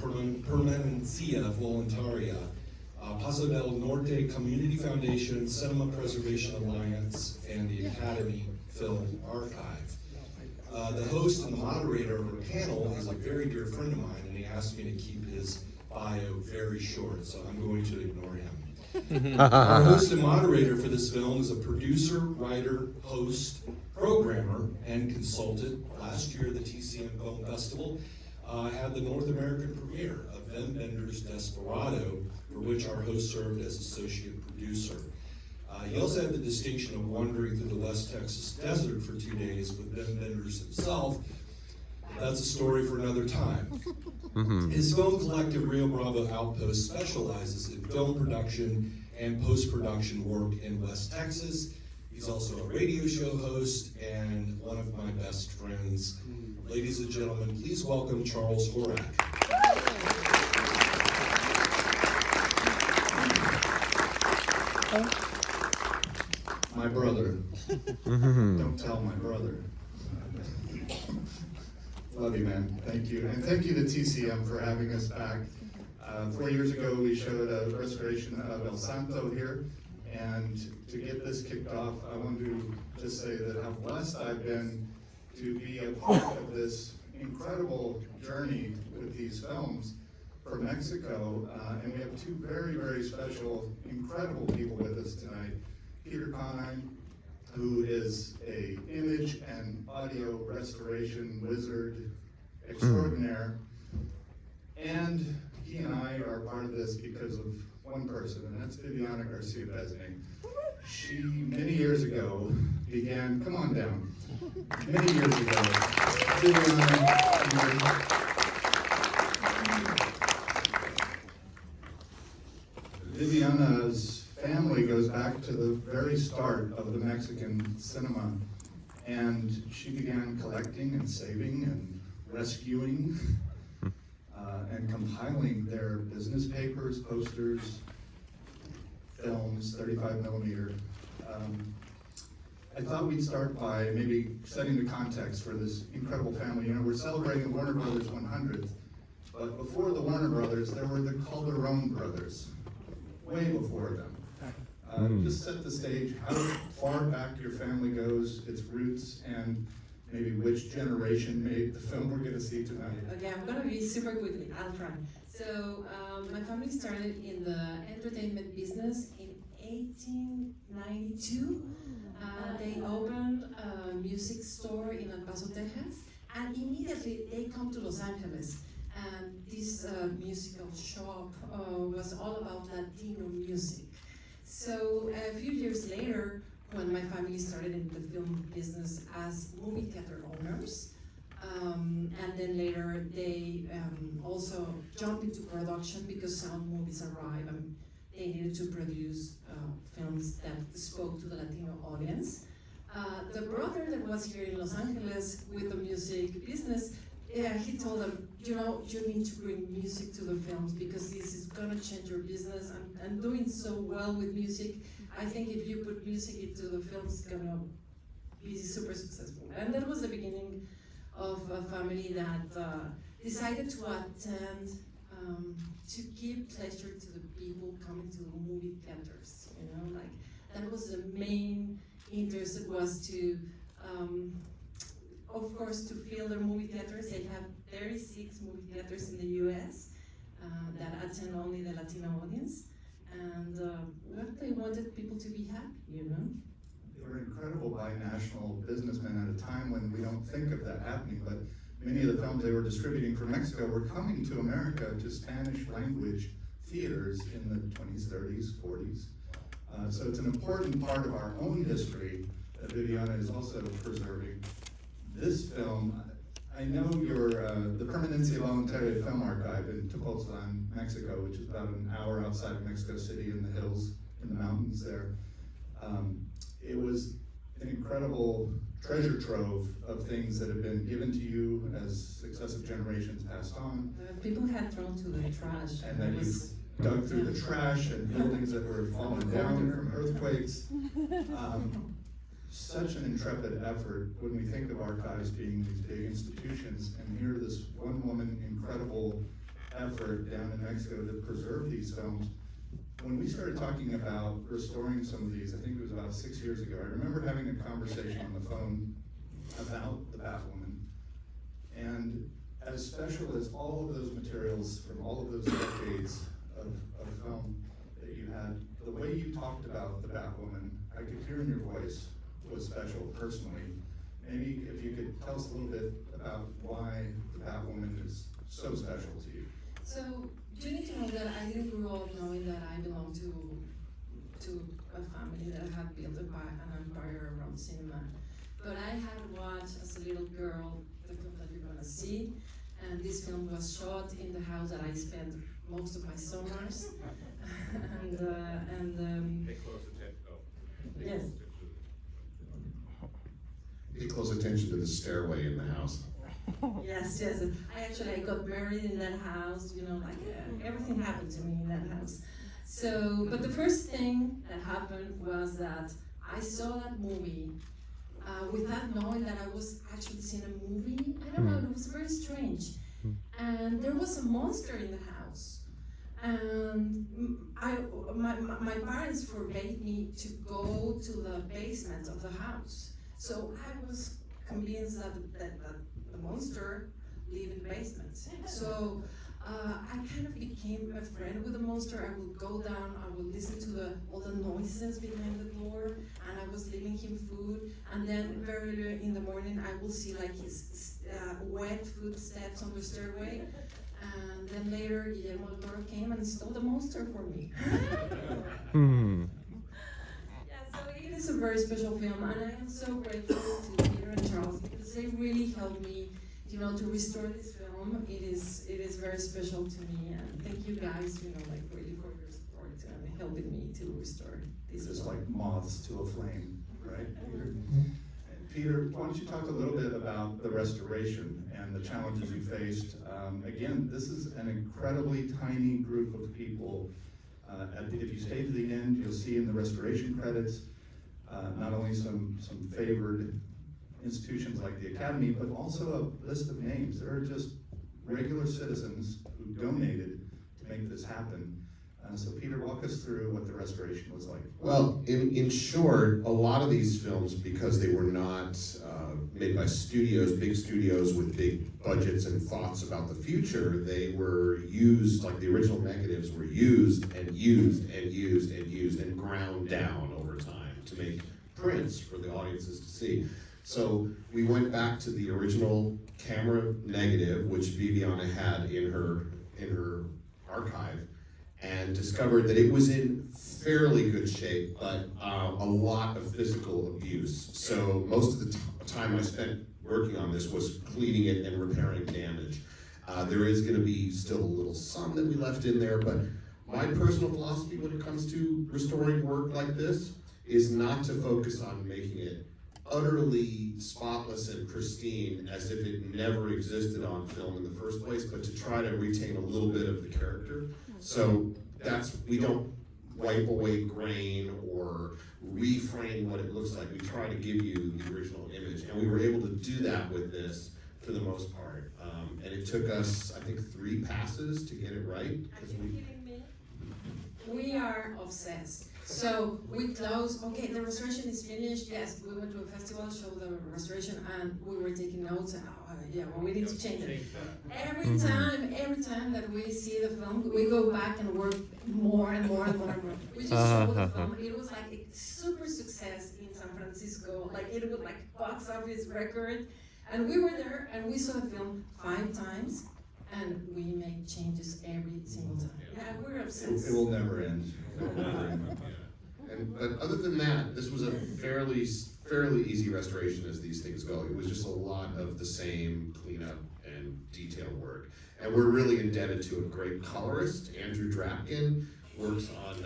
Permanencia Voluntaria, Paso del Norte Community Foundation, Cinema Preservation Alliance, and the Academy Film Archive. The host and the moderator of our panel is a very dear friend of mine, and he asked me to keep his bio very short, so I'm going to ignore him. Our host and moderator for this film is a producer, writer, host, programmer, and consultant. Last year, the TCM Film Festival had the North American premiere of Wim Wenders' Desperado, for which our host served as associate producer. He also had the distinction of wandering through the West Texas desert for 2 days with Wim Wenders himself. That's a story for another time. His film collective, Rio Bravo Outpost, specializes in film production and post-production work in West Texas. He's also a radio show host and one of my best friends. Ladies and gentlemen, please welcome Charles Horak. My brother. Don't tell my brother. Love you, man. Thank you. And thank you to TCM for having us back. 4 years ago, we showed a restoration of El Santo here. And to get this kicked off, I want to just say that how blessed I've been to be a part of this incredible journey with these films from Mexico. And we have two very, very special, incredible people with us tonight. Peter Conine, who is a image and audio restoration wizard extraordinaire. And he and I are part of this because of one person, and that's Viviana Garcia-Besney. She, many years ago, began, come on down, many years ago, Viviana's family goes back to the very start of the Mexican cinema, and she began collecting and saving and rescuing and compiling their business papers, posters, films, 35 millimeter. I thought we'd start by maybe setting the context for this incredible family. You know, we're celebrating Warner Brothers 100th, but before the Warner Brothers, there were the Calderon brothers, way before them. Just set the stage, how far back your family goes, its roots, and maybe which generation made the film we're going to see tonight. Okay, I'm going to be super quickly. I'll try. So, my family started in the entertainment business in 1892. They opened a music store in El Paso, Texas, and immediately they come to Los Angeles. And this musical shop was all about Latino music. So a few years later, when my family started in the film business as movie theater owners, and then later they also jumped into production because sound movies arrived and they needed to produce films that spoke to the Latino audience. The brother that was here in Los Angeles with the music business, he told them, you know, you need to bring music to the films because this is gonna change your business. I'm doing so well with music. I think if you put music into the films, it's gonna be super successful. And that was the beginning of a family that decided to attend, to give pleasure to the people coming to the movie theaters. You know, like that was the main interest, was to, of course, to fill their movie theaters. They have 36 movie theaters in the US that attend only the Latino audience. And what they wanted people to be happy, you know? They were incredible binational businessmen at a time when we don't think of that happening, but many of the films they were distributing from Mexico were coming to America to Spanish language theaters in the 20s, 30s, 40s. So it's an important part of our own history that Viviana is also preserving. This film, I know you're the Permanencia Voluntaria Film Archive in Tepoztlan, Mexico, which is about an hour outside of Mexico City in the hills, in the mountains there. It was an incredible treasure trove of things that have been given to you as successive generations passed on. People had thrown to the trash. And then you dug through the trash and buildings that were falling down from earthquakes. Such an intrepid effort when we think of archives being these big institutions, and here this one woman incredible effort down in Mexico to preserve these films. When we started talking about restoring some of these, I think it was about 6 years ago, I remember having a conversation on the phone about the Batwoman. And as special as all of those materials from all of those decades of film that you had, the way you talked about the Batwoman, I could hear in your voice was special personally. Maybe if you could tell us a little bit about why the Batwoman is so special to you. So you need to know that I didn't grow up knowing that I belong to a family that had built an empire around cinema. But I had watched as a little girl the film that you're gonna see, and this film was shot in the house that I spent most of my summers. Pay close attention. Yes. Pay close attention to the stairway in the house. Yes. I got married in that house, everything happened to me in that house. So, but the first thing that happened was that I saw that movie without knowing that I was actually seeing a movie. I don't know, it was very strange. And there was a monster in the house. And my parents forbade me to go to the basement of the house. So I was convinced that the monster lived in the basement. So I kind of became a friend with the monster. I would go down, I would listen to all the noises behind the door, and I was leaving him food. And then very early in the morning, I will see like his wet footsteps on the stairway. And then later, Guillermo del Toro came and stole the monster for me. Yeah, so it is a very special film, and I am so grateful to Peter and Charles because they really helped me, to restore this film. It is very special to me, and thank you guys, really for your support and helping me to restore this Just film. like moths to a flame, right, Peter? And Peter, why don't you talk a little bit about the restoration and the challenges you faced? Again, this is an incredibly tiny group of people. If you stay to the end, you'll see in the restoration credits, not only some favored institutions like the Academy, but also a list of names. There are just regular citizens who donated to make this happen. So Peter, walk us through what the restoration was like. Well, in short, a lot of these films, because they were not made by studios, big studios with big budgets and thoughts about the future, they were used, like the original negatives were used and used and used and used and ground down over time to make prints for the audiences to see. So we went back to the original camera negative, which Viviana had in her archive, and discovered that it was in fairly good shape, but a lot of physical abuse. So most of the time I spent working on this was cleaning it and repairing damage. There is gonna be still a little some that we left in there, but my personal philosophy when it comes to restoring work like this is not to focus on making it utterly spotless and pristine as if it never existed on film in the first place, but to try to retain a little bit of the character. So we don't wipe away grain or reframe what it looks like. We try to give you the original image, and we were able to do that with this for the most part. And it took us, I think, 3 passes to get it right. Are you kidding me? We are obsessed. So we closed, okay, the restoration is finished. Yes, we went to a festival, showed the restoration, and we were taking notes, and we need to change it. Every time that we see the film, we go back and work more and more and more and more. We just showed the film. It was like a super success in San Francisco. Like it was like box office record. And we were there and we saw the film 5 times, and we make changes every single time. Yeah, we're obsessed. It will never end. It will never end. But other than that, this was a fairly easy restoration as these things go. It was just a lot of the same cleanup and detail work. And we're really indebted to a great colorist, Andrew Drapkin, works on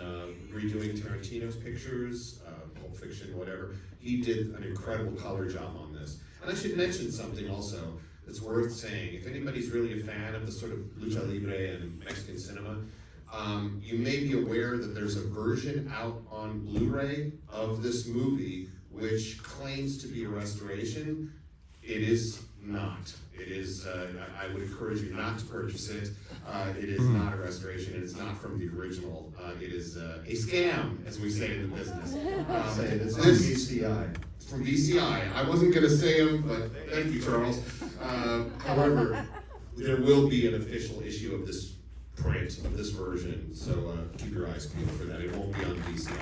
redoing Tarantino's pictures, Pulp Fiction, whatever. He did an incredible color job on this. And I should mention something also that's worth saying. If anybody's really a fan of the sort of lucha libre and Mexican cinema, you may be aware that there's a version out on Blu-ray of this movie which claims to be a restoration. It is not. It is, I would encourage you not to purchase it. It is not a restoration, it is not from the original. It is a scam, as we say in the business. Say it, it's on This- VCI. It's from VCI. I wasn't gonna say them, but thank you, Charles. However, there will be an official issue of this print, of this version, so keep your eyes peeled for that. It won't be on VCI.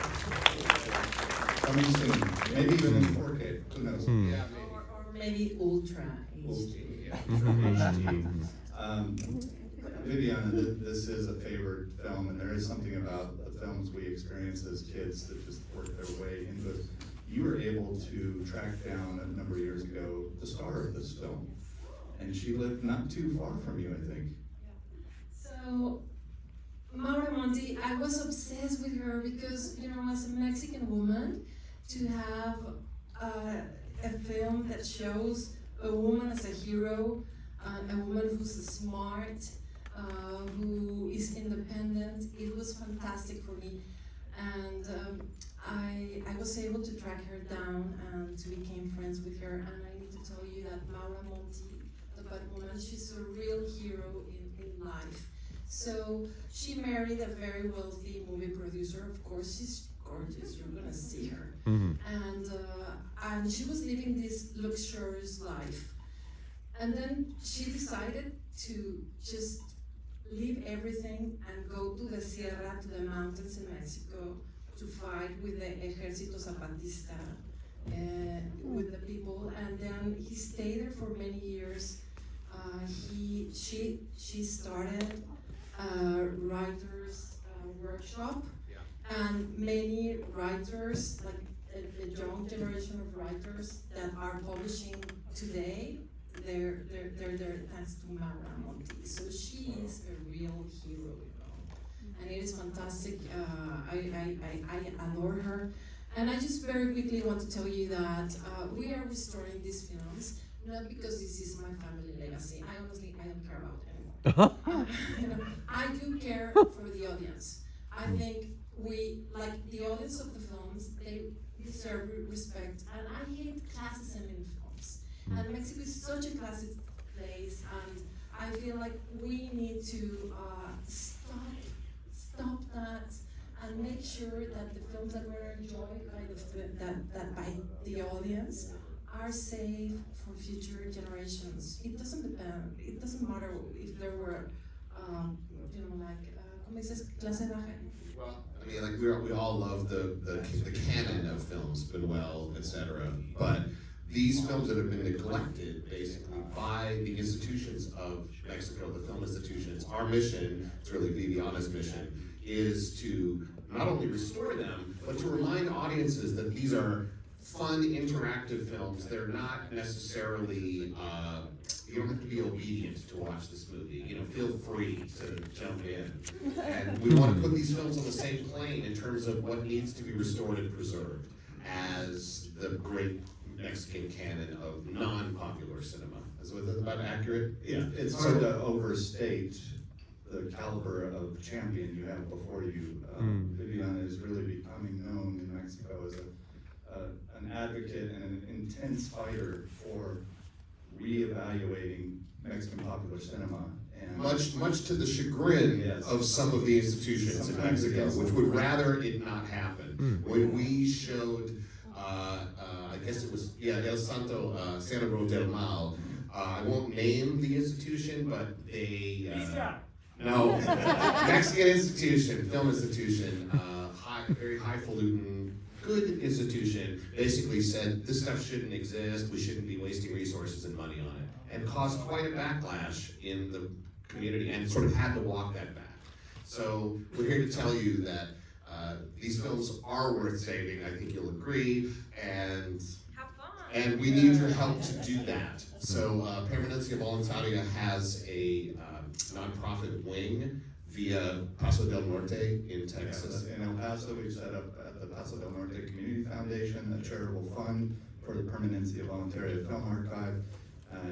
Coming soon, maybe even in 4K, who knows? Yeah, Or maybe Ultra We'll HD. see, yeah. HD. Viviana, this is a favored film, and there is something about the films we experience as kids that just work their way into it. You were able to track down a number of years ago the star of this film, and she lived not too far from you, I think. So, Maura Monti, I was obsessed with her because, you know, as a Mexican woman, to have a film that shows a woman as a hero, a woman who's smart, who is independent, it was fantastic for me. And I was able to track her down and to become friends with her. And I need to tell you that Maura Monti, the Batwoman, she's a real hero in life. So she married a very wealthy movie producer. Of course, she's gorgeous. You're gonna see her. And she was living this luxurious life. And then she decided to just leave everything and go to the Sierra, to the mountains in Mexico, to fight with the Ejército Zapatista, with the people. And then he stayed there for many years. She started writers workshop, and many writers, like the young generation of writers that are publishing today, they're thanks to Maura Monti. So she is a real hero, you know, and it is fantastic. I adore her, and I just very quickly want to tell you that we are restoring these films not because this is my family legacy. I honestly don't care about it anymore. You know, I do care for the audience. I think we, like the audience of the films, they deserve respect, and I hate classism in films. And Mexico is such a classist place, and I feel like we need to stop that and make sure that the films that were enjoyed by the audience are safe for future generations. It doesn't depend. It doesn't matter if there were, you know, like, ¿cómo dices? Clase baja. Well, I mean, like we all love the canon of films, Buñuel, etc. But these films that have been neglected, basically, by the institutions of Mexico, the film institutions, our mission, it's really Viviana's mission, is to not only restore them, but to remind audiences that these are fun, interactive films. They're not necessarily, you don't have to be obedient to watch this movie. You know, feel free to jump in. And we want to put these films on the same plane in terms of what needs to be restored and preserved as the great Mexican canon of non-popular cinema. Is that about accurate? Yeah. It's hard to overstate the caliber of champion you have before you. Viviana is really becoming known in Mexico as an advocate and an intense fighter for reevaluating Mexican popular cinema. And Much to the chagrin Yes. of some of the institutions in Sometimes Mexico, against which them. would rather it not happen. When we showed, I guess it was, El Santo, Santo del Mal, I won't name the institution, but they, no, Mexican institution, film institution, very highfalutin, good institution, basically said this stuff shouldn't exist, we shouldn't be wasting resources and money on it, and caused quite a backlash in the community, and sort of had to walk that back. So we're here to tell you that these films are worth saving, I think you'll agree, and we need your help to do that. So Permanencia Voluntaria has a nonprofit wing via Paso del Norte in Texas. in El Paso, we've set up at the Paso del Norte Community Foundation, a charitable fund for the Permanencia Voluntaria Film Archive.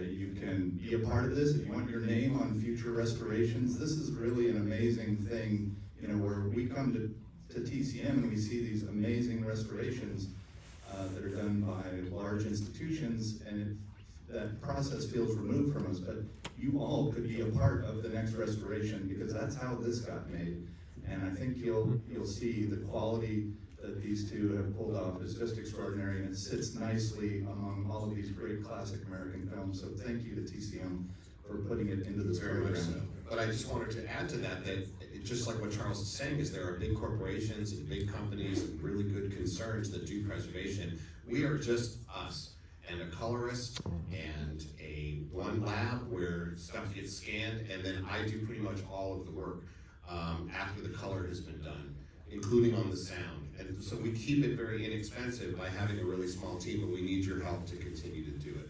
You can be a part of this if you want your name on future restorations. This is really an amazing thing, you know, where we come to TCM and we see these amazing restorations that are done by large institutions, and that process feels removed from us, but you all could be a part of the next restoration, because that's how this got made. And I think you'll see the quality that these two have pulled off is just extraordinary, and it sits nicely among all of these great classic American films. So thank you to TCM for putting it into this Very much so. program. But I just wanted to add to that, just like what Charles is saying, is there are big corporations and big companies and really good concerns that do preservation. We are just us and a colorist and one lab where stuff gets scanned, and then I do pretty much all of the work after the color has been done, including on the sound. And so we keep it very inexpensive by having a really small team, and we need your help to continue to do it.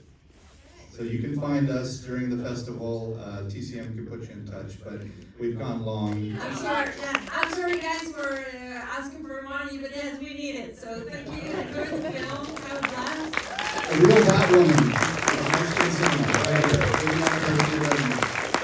So you can find us during the festival. TCM can put you in touch, but we've gone long. I'm sorry guys for asking for money, but yes, we need it. So thank you. Enjoy the film. Have a blast. A real Batwoman.